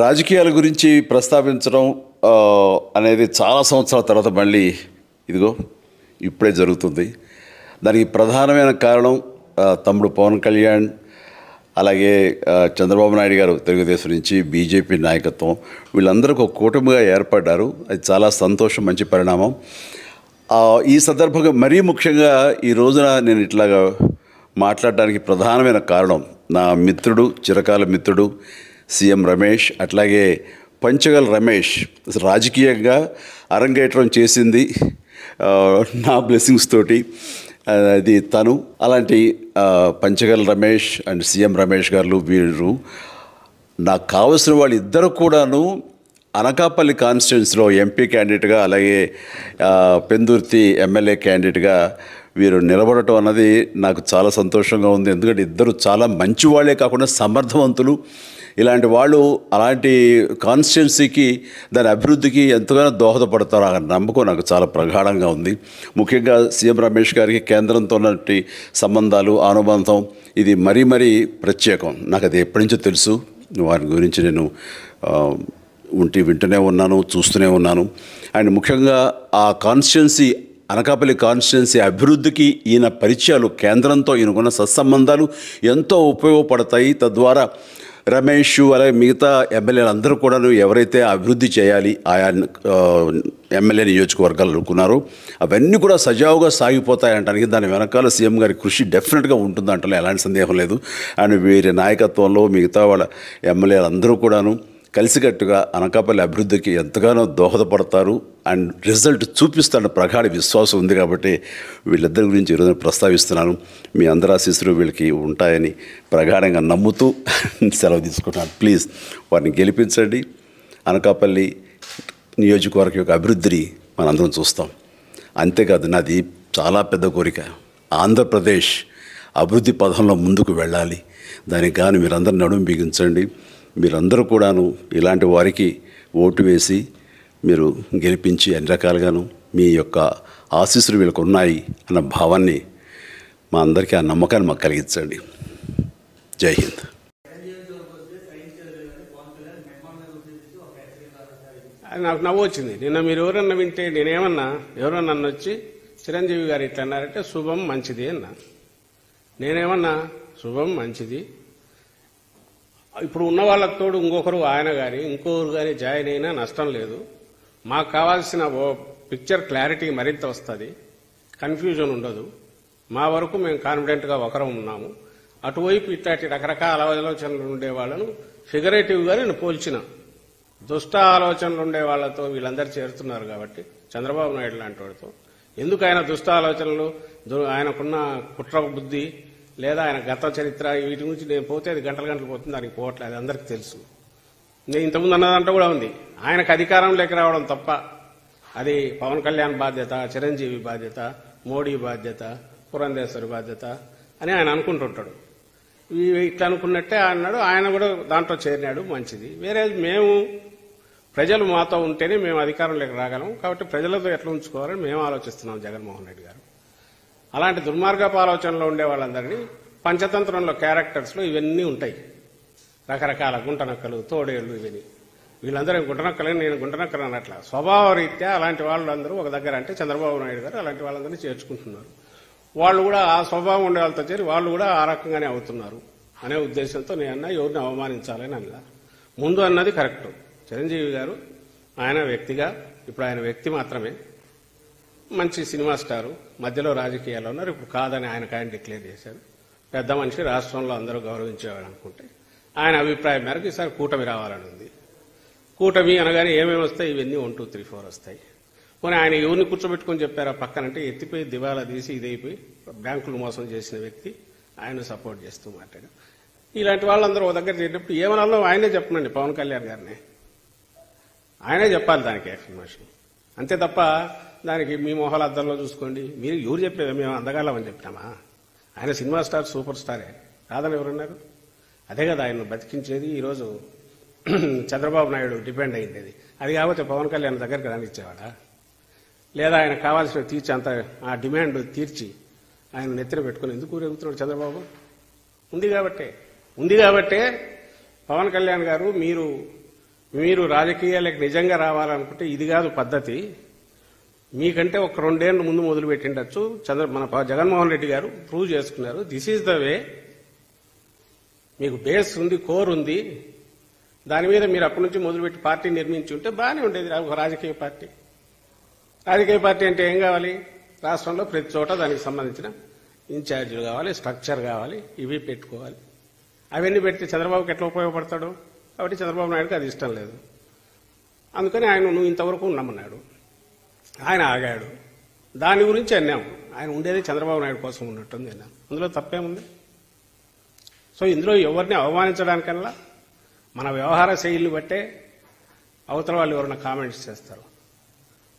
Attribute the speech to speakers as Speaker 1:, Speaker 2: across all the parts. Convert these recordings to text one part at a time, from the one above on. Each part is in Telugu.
Speaker 1: రాజకీయాల గురించి ప్రస్తావించడం అనేది చాలా సంవత్సరాల తర్వాత మళ్ళీ ఇదిగో ఇప్పుడే జరుగుతుంది. దానికి ప్రధానమైన కారణం తమ్ముడు పవన్ కళ్యాణ్, అలాగే చంద్రబాబు నాయుడు గారు తెలుగుదేశం నుంచి, బీజేపీ నాయకత్వం వీళ్ళందరూ ఒక కూటమిగా ఏర్పడ్డారు. అది చాలా సంతోషం, మంచి పరిణామం. ఈ సందర్భంగా మరీ ముఖ్యంగా ఈ రోజున నేను ఇట్లాగా మాట్లాడడానికి ప్రధానమైన కారణం నా మిత్రుడు, చిరకాల మిత్రుడు సీఎం రమేష్, అట్లాగే పంచగల్ రమేష్ రాజకీయంగా అరంగేట్రం చేసింది నా బ్లెస్సింగ్స్ తోటి. అది తను. అలాంటి పంచగల్ రమేష్ అండ్ సీఎం రమేష్ గారు వీరు నాకు కావలసిన వాళ్ళు ఇద్దరు కూడాను అనకాపల్లి కాన్స్టిట్యున్సీలో ఎంపీ క్యాండిడేట్గా, అలాగే పెందుర్తి ఎమ్మెల్యే క్యాండిడేట్గా వీరు నిలబడటం అన్నది నాకు చాలా సంతోషంగా ఉంది. ఎందుకంటే ఇద్దరు చాలా మంచి వాళ్ళే కాకుండా సమర్థవంతులు. ఇలాంటి వాళ్ళు అలాంటి కాన్స్టిట్యున్సీకి, దాని అభివృద్ధికి ఎంతగానో దోహదపడతారు అనే నమ్మకం నాకు చాలా ప్రగాఢంగా ఉంది. ముఖ్యంగా సీఎం రమేష్ గారికి కేంద్రంతో ఉన్నటువంటి సంబంధాలు, అనుబంధం ఇది మరీ మరీ ప్రత్యేకం. నాకు అది ఎప్పటి నుంచో తెలుసు. వారి గురించి నేను వింటూనే ఉన్నాను, చూస్తూనే ఉన్నాను. అండ్ ముఖ్యంగా ఆ కాన్స్టిట్యున్సీ, అనకాపల్లి కాన్స్టిట్యున్సీ అభివృద్ధికి ఈయన పరిచయాలు, కేంద్రంతో ఈయనకున్న సత్సంబంధాలు ఎంతో ఉపయోగపడతాయి. తద్వారా రమేష్ అలాగే మిగతా ఎమ్మెల్యేలు అందరూ కూడా ఎవరైతే అభివృద్ధి చేయాలి ఆయా ఎమ్మెల్యే నియోజకవర్గాలు అనుకున్నారో అవన్నీ కూడా సజావుగా సాగిపోతాయంటానికి దాని వెనకాల సీఎం గారి కృషి డెఫినెట్గా ఉంటుందంటే ఎలాంటి సందేహం లేదు. అండ్ వీరి నాయకత్వంలో మిగతా వాళ్ళ ఎమ్మెల్యేలు అందరూ కూడాను కలిసికట్టుగా అనకాపల్లి అభివృద్ధికి ఎంతగానో దోహదపడతారు అండ్ రిజల్ట్ చూపిస్తారన్న ప్రగాఢ విశ్వాసం ఉంది. కాబట్టి వీళ్ళిద్దరి గురించి ఈరోజు ప్రస్తావిస్తున్నాను. మీ అందరి ఆశీస్సులు వీళ్ళకి ఉంటాయని ప్రగాఢంగా నమ్ముతూ సెలవు తీసుకుంటున్నాను. ప్లీజ్ వారిని గెలిపించండి. అనకాపల్లి నియోజకవర్గం యొక్క అభివృద్ధిని మనందరం చూస్తాం. అంతేకాదు, నాది చాలా పెద్ద కోరిక, ఆంధ్రప్రదేశ్ అభివృద్ధి పథంలో ముందుకు వెళ్ళాలి. దానికి కానీ మీరందరూ నడుము బిగించండి. మీరందరూ కూడాను ఇలాంటి వారికి ఓటు వేసి మీరు గెలిపించి అన్ని రకాలుగాను మీ యొక్క ఆశీస్సులు వీళ్ళకు ఉన్నాయి అన్న భావాన్ని మా అందరికీ, ఆ నమ్మకాన్ని మాకు కలిగించండి. జై హింద్.
Speaker 2: నాకు నవ్వు వచ్చింది. నిన్న మీరు ఎవరన్నా వింటే నేనేమన్నా, ఎవరన్నా నన్ను వచ్చి చిరంజీవి గారు ఇట్లా అన్నారంటే శుభం మంచిది అన్నా. నేనేమన్నా శుభం మంచిది. ఇప్పుడు ఉన్న వాళ్ళకి తోడు ఇంకొకరు ఆయన కానీ ఇంకొకరు కానీ జాయిన్ అయినా నష్టం లేదు. మాకు కావాల్సిన పిక్చర్ క్లారిటీ మరింత వస్తుంది, కన్ఫ్యూజన్ ఉండదు. మా వరకు మేము కాన్ఫిడెంట్గా ఒకరం ఉన్నాము. అటువైపు ఇట్లాంటి రకరకాల ఆలోచనలు ఉండే వాళ్ళను ఫిగరేటివ్గా నేను పోల్చిన. దుష్ట ఆలోచనలు ఉండే వాళ్ళతో వీళ్ళందరూ చేరుతున్నారు కాబట్టి చంద్రబాబు నాయుడు లాంటి వాడితో ఎందుకు ఆయన దుష్ట ఆలోచనలు, ఆయనకున్న కుట్ర బుద్ధి లేదా ఆయన గత చరిత్ర వీటి గురించి నేను పోతే అది గంటలు గంటలు పోతుంది, దానికి పోవట్లేదు, అది అందరికీ తెలుసు. నేను ఇంతకుముందు అన్నదంతా కూడా ఉంది. ఆయనకు అధికారం లేక రావడం తప్ప అది పవన్ కళ్యాణ్ బాధ్యత, చిరంజీవి బాధ్యత, మోడీ బాధ్యత, పురంధేశ్వరి బాధ్యత అని ఆయన అనుకుంటుంటాడు. ఇట్లా అనుకున్నట్టే అన్నాడు. ఆయన కూడా దాంట్లో చేరినాడు, మంచిది. వేరే మేము ప్రజలు మాతో ఉంటేనే మేము అధికారంలోకి రాగలం. కాబట్టి ప్రజలతో ఎట్లా ఉంచుకోవాలని మేము ఆలోచిస్తున్నాం జగన్మోహన్ రెడ్డి గారు. అలాంటి దుర్మార్గపు ఆలోచనలో ఉండే వాళ్ళందరినీ పంచతంత్రంలో క్యారెక్టర్స్లో ఇవన్నీ ఉంటాయి. రకరకాల గుంటనక్కలు, తోడేళ్లు, ఇవన్నీ. వీళ్ళందరూ గుంటనక్కలని నేను గుంటనక్కలు అన్నట్ల స్వభావ రీత్యా అలాంటి వాళ్ళందరూ ఒక దగ్గర అంటే చంద్రబాబు నాయుడు గారు అలాంటి వాళ్ళందరినీ చేర్చుకుంటున్నారు. వాళ్ళు కూడా ఆ స్వభావం ఉండే వాళ్ళతో చేరి వాళ్ళు కూడా ఆ రకంగానే అవుతున్నారు అనే ఉద్దేశంతో నేను అన్నా ఎవరిని అవమానించాలని అన్నా. ముందు అన్నది కరెక్ట్. చిరంజీవి గారు ఆయన వ్యక్తిగా, ఇప్పుడు ఆయన వ్యక్తి మాత్రమే, మంచి సినిమా స్టారు, మధ్యలో రాజకీయాల్లో ఉన్నారు. ఇప్పుడు కాదని ఆయన డిక్లేర్ చేశారు. పెద్ద మనిషి, రాష్ట్రంలో అందరూ గౌరవించేవాడు అనుకుంటే ఆయన అభిప్రాయం మేరకు ఈసారి కూటమి రావాలని ఉంది. కూటమి అనగానే ఏమేమి వస్తాయి? ఇవన్నీ 1, 2, 3, 4 వస్తాయి. పోనీ ఆయన ఎవరిని కూర్చోబెట్టుకుని చెప్పారా పక్కనంటే ఎత్తిపోయి దివాలా తీసి ఇదైపోయి బ్యాంకులు మోసం చేసిన వ్యక్తి ఆయన సపోర్ట్ చేస్తూ మాట్లాడారు. ఇలాంటి వాళ్ళందరూ ఒక దగ్గర చేరినప్పుడు ఏమనాలో ఆయనే చెప్పనండి, పవన్ కళ్యాణ్ గారినే ఆయనే చెప్పాలి దానికి ఎక్స్ప్లెనేషన్. అంతే తప్ప దానికి మీ మొహాల అద్దంలో చూసుకోండి, మీరు ఎవరు చెప్పేది మేము అందగాళ్ళమని చెప్పినామా? ఆయన సినిమా స్టార్, సూపర్ స్టారే, కాదని ఎవరున్నారు? అదే కదా ఆయన బతికించేది. ఈరోజు చంద్రబాబు నాయుడు డిపెండ్ అయింది. అది కాకపోతే పవన్ కళ్యాణ్ దగ్గరికి రానిచ్చేవాడా? లేదా ఆయన కావాల్సిన తీర్చి అంత ఆ డిమాండ్ తీర్చి ఆయన నెత్తిన పెట్టుకుని ఎందుకు ఊరెగుతున్నాడు చంద్రబాబు? ఉంది కాబట్టే పవన్ కళ్యాణ్ గారు మీరు మీరు రాజకీయాలకు నిజంగా రావాలనుకుంటే ఇది కాదు పద్ధతి. మీకంటే ఒక 2 ఏళ్ళు ముందు మొదలు పెట్టిండొచ్చు. మన జగన్మోహన్ రెడ్డి గారు ప్రూవ్ చేసుకున్నారు. This is the way. మీకు బేస్ ఉంది, కోర్ ఉంది. దాని మీద మీరు అప్పటి నుంచి మొదలుపెట్టి పార్టీ నిర్మించి ఉంటే బాగానే ఉండేది. ఒక రాజకీయ పార్టీ. రాజకీయ పార్టీ అంటే ఏం కావాలి? రాష్ట్రంలో ప్రతి చోట దానికి సంబంధించిన ఇన్ఛార్జీలు కావాలి, స్ట్రక్చర్ కావాలి, ఇవి పెట్టుకోవాలి. అవన్నీ పెడితే చంద్రబాబుకి ఎట్లా ఉపయోగపడతాడు? కాబట్టి చంద్రబాబు నాయుడుకి అది ఇష్టం లేదు. అందుకని ఆయన నువ్వు ఇంతవరకు ఉన్నామన్నాడు. ఆయన ఆగాడు. దాని గురించి అన్నాము. ఆయన ఉండేది చంద్రబాబు నాయుడు కోసం ఉన్నట్టుంది అన్నాం. అందులో తప్పేముంది? సో ఇందులో ఎవరిని అవమానించడానికల్లా మన వ్యవహార శైలిని బట్టే అవతల వాళ్ళు ఎవరైనా కామెంట్స్ చేస్తారు.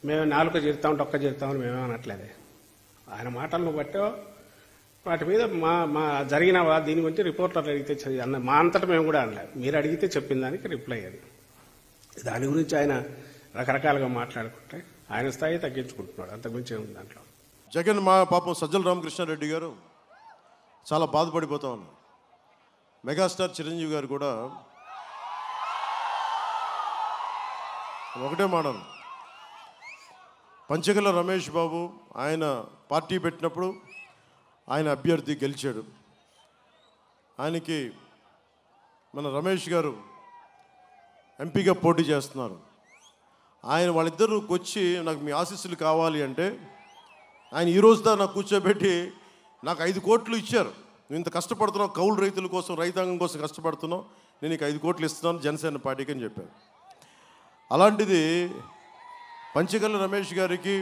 Speaker 2: మేము 4 జీరుతాం, ఒక్క జీరుతామని మేమేమనట్లేదే. ఆయన మాటలను బట్టో వాటి మీద మా జరిగిన దీని గురించి రిపోర్టర్లు అడిగితే అన్న మా అంతటా మేము కూడా అనలేదు. మీరు అడిగితే చెప్పిన దానికి రిప్లై అది. దాని గురించి ఆయన రకరకాలుగా మాట్లాడుకుంటే ఆయన స్థాయి తగ్గించుకుంటున్నాడు. అంతకుమించి ఏముంది దాంట్లో?
Speaker 3: జగన్ మా పాపం సజ్జల రామకృష్ణారెడ్డి గారు చాలా బాధపడిపోతా ఉన్నారు. మెగాస్టార్ చిరంజీవి గారు కూడా ఒకటే మాట, పంచగల రమేష్ బాబు ఆయన పార్టీ పెట్టినప్పుడు ఆయన అభ్యర్థి గెలిచాడు. ఆయనకి మన రమేష్ గారు ఎంపీగా పోటీ చేస్తున్నారు. ఆయన వాళ్ళిద్దరూ వచ్చి నాకు మీ ఆశీస్సులు కావాలి అంటే ఆయన ఈ రోజుదా నాకు కూర్చోబెట్టి నాకు 5 కోట్లు ఇచ్చారు. నువ్వు ఇంత కష్టపడుతున్నావు, కౌలు రైతుల కోసం, రైతాంగం కోసం కష్టపడుతున్నావు, నేను నీకు 5 కోట్లు ఇస్తున్నాను జనసేన పార్టీకి అని చెప్పారు. అలాంటిది పంచగల రమేష్ గారికి,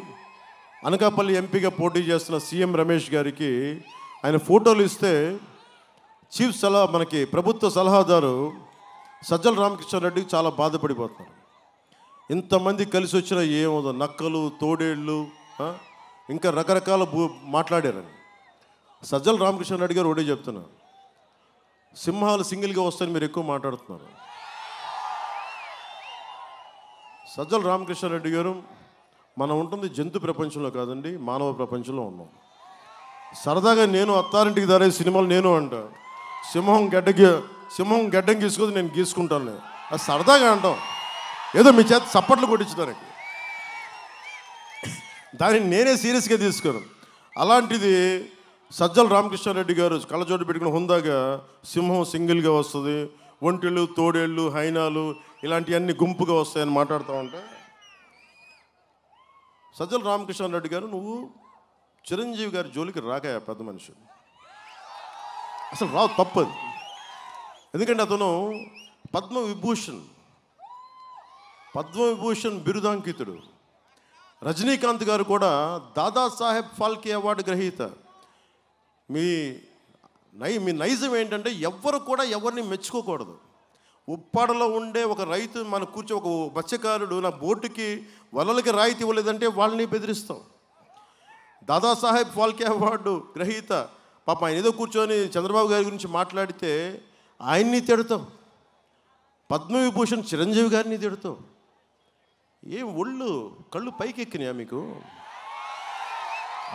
Speaker 3: అనకాపల్లి ఎంపీగా పోటీ చేస్తున్న సీఎం రమేష్ గారికి ఆయన ఫోటోలు ఇస్తే మనకి ప్రభుత్వ సలహాదారు సజ్జల రామకృష్ణారెడ్డికి చాలా బాధపడిపోతున్నారు. ఇంతమంది కలిసి వచ్చిన ఏమో నక్కలు, తోడేళ్ళు, ఇంకా రకరకాల మాట్లాడారని. సజ్జల రామకృష్ణారెడ్డి గారు ఒకటే చెప్తున్నారు, సింహాలు సింగిల్గా వస్తాయని మీరు ఎక్కువ మాట్లాడుతున్నారు. సజ్జల రామకృష్ణారెడ్డి గారు, మనం ఉంటుంది జంతు ప్రపంచంలో కాదండి, మానవ ప్రపంచంలో ఉన్నాం. సరదాగా నేను అత్తారింటికి దారే సినిమాలు నేను అంట, సింహం గడ్డం గీసుకొని నేను గీసుకుంటాను, అది సరదాగా అంటాం, ఏదో మీ చేత చప్పట్లు కొట్టించడానికి. దాన్ని నేనే సీరియస్గా తీసుకోను. అలాంటిది సజ్జల రామకృష్ణారెడ్డి గారు కళ్ళజోడు పెట్టుకుని హుందాగా సింహం సింగిల్గా వస్తుంది, ఒంటెళ్ళు, తోడేళ్ళు, హైనాలు ఇలాంటివన్నీ గుంపుగా వస్తాయని మాట్లాడుతూ ఉంటే, సజ్జల రామకృష్ణారెడ్డి గారు నువ్వు చిరంజీవి గారి జోలికి రాకాయ పెద్ద మనిషి, అసలు రావు, తప్పదు. ఎందుకంటే అతను పద్మవిభూషణ్ బిరుదాంకితుడు. రజనీకాంత్ గారు కూడా దాదాసాహెబ్ ఫాల్కే అవార్డు గ్రహీత. మీ నైజం ఏంటంటే ఎవ్వరు కూడా ఎవరిని మెచ్చుకోకూడదు. ఉప్పాడలో ఉండే ఒక రైతు మన ఒక మత్స్యకారుడు నా బోటుకి వలలకి రాయితీ ఇవ్వలేదంటే వాళ్ళని బెదిరిస్తాం. దాదాసాహెబ్ ఫాల్కే అవార్డు గ్రహీత పాప ఆయన ఏదో కూర్చొని చంద్రబాబు గారి గురించి మాట్లాడితే ఆయన్ని తిడతాం. పద్మవిభూషణ్ చిరంజీవి గారిని తిడతాం. ఏం కళ్ళు పైకి ఎక్కినాయా మీకు?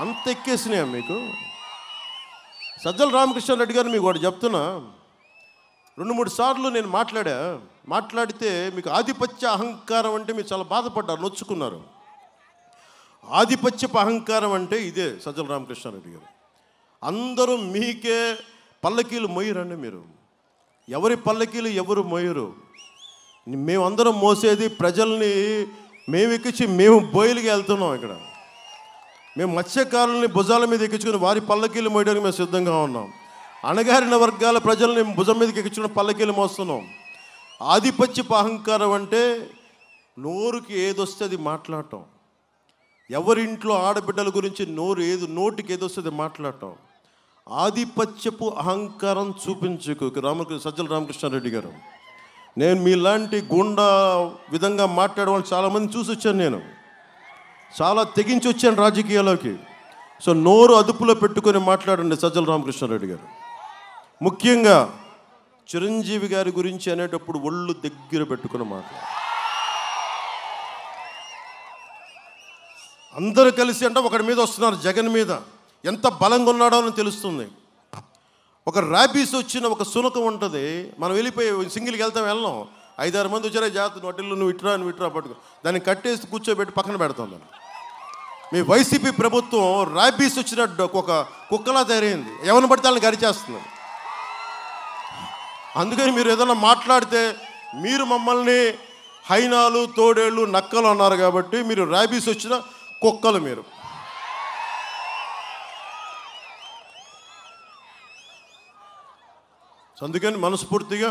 Speaker 3: అంత ఎక్కేసినాయా మీకు? సజ్జల రామకృష్ణారెడ్డి గారు మీకు ఒకటి చెప్తున్నా, 2-3 సార్లు నేను మాట్లాడితే మీకు ఆధిపత్య అహంకారం అంటే మీరు చాలా బాధపడ్డారు, నొచ్చుకున్నారు. ఆధిపత్యపు అహంకారం అంటే ఇదే సజ్జల రామకృష్ణారెడ్డి గారు. అందరూ మీకే పల్లకీలు మోయరండి. మీరు ఎవరి పల్లకీలు ఎవరు మోయరు. మేమందరం మోసేది ప్రజల్ని, మేము ఎక్కించి మేము బోయిలకి వెళ్తున్నాం. ఇక్కడ మేము మత్స్యకారుల్ని భుజాల మీద ఎక్కించుకుని వారి పల్లకీలు మోయడానికి మేము సిద్ధంగా ఉన్నాం. అణగారిన వర్గాల ప్రజల్ని భుజం మీదకి ఎక్కించుకుని పల్లకీలు మోస్తున్నాం. ఆధిపత్యపు అహంకారం అంటే నోరుకి ఏదొస్తే అది మాట్లాడటం, ఎవరింట్లో ఆడబిడ్డల గురించి నోటికి ఏదొస్తుంది మాట్లాడటం. ఆధిపత్యపు అహంకారం చూపించుకు సజ్జల రామకృష్ణారెడ్డి గారు. నేను మీలాంటి గుండా విధంగా మాట్లాడేవాళ్ళు చాలామంది చూసి వచ్చాను. నేను చాలా తెగించి వచ్చాను రాజకీయాల్లోకి. సో నోరు అదుపులో పెట్టుకొని మాట్లాడండి సజ్జల రామకృష్ణారెడ్డి గారు. ముఖ్యంగా చిరంజీవి గారి గురించి అనేటప్పుడు ఒళ్ళు దగ్గర పెట్టుకుని మాట్లాడు. అందరూ కలిసి అంటే ఒకడి మీద వస్తున్నారు, జగన్ మీద ఎంత బలంగా ఉన్నాడో అని తెలుస్తుంది. ఒక ర్యాబీస్ వచ్చిన ఒక సునకం ఉంటుంది, మనం వెళ్ళిపోయి సింగిల్కి వెళ్ళం. 5-6 మంది వచ్చారా జాగ్రత్త నోటిల్లు నువ్వు ఇట్రా పట్టుకో దాన్ని కట్టేసి కూర్చోబెట్టి పక్కన పెడతాం దాన్ని. మీ వైసీపీ ప్రభుత్వం ర్యాబీస్ వచ్చిన ఒక కుక్కలా తయారైంది, ఎవరిని పడితే వాళ్ళని గరిచేస్తుంది. అందుకని మీరు ఏదైనా మాట్లాడితే మీరు మమ్మల్ని హైనాలు తోడేళ్ళు నక్కలు అన్నారు కాబట్టి మీరు ర్యాబీస్ వచ్చిన కుక్కలు మీరు. అందుకని మనస్ఫూర్తిగా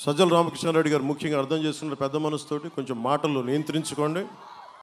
Speaker 3: సజ్జల రామకృష్ణారెడ్డి గారు ముఖ్యంగా అర్థం చేసుకున్న పెద్ద మనసుతోటి కొంచెం మాటలు నియంత్రించుకోండి.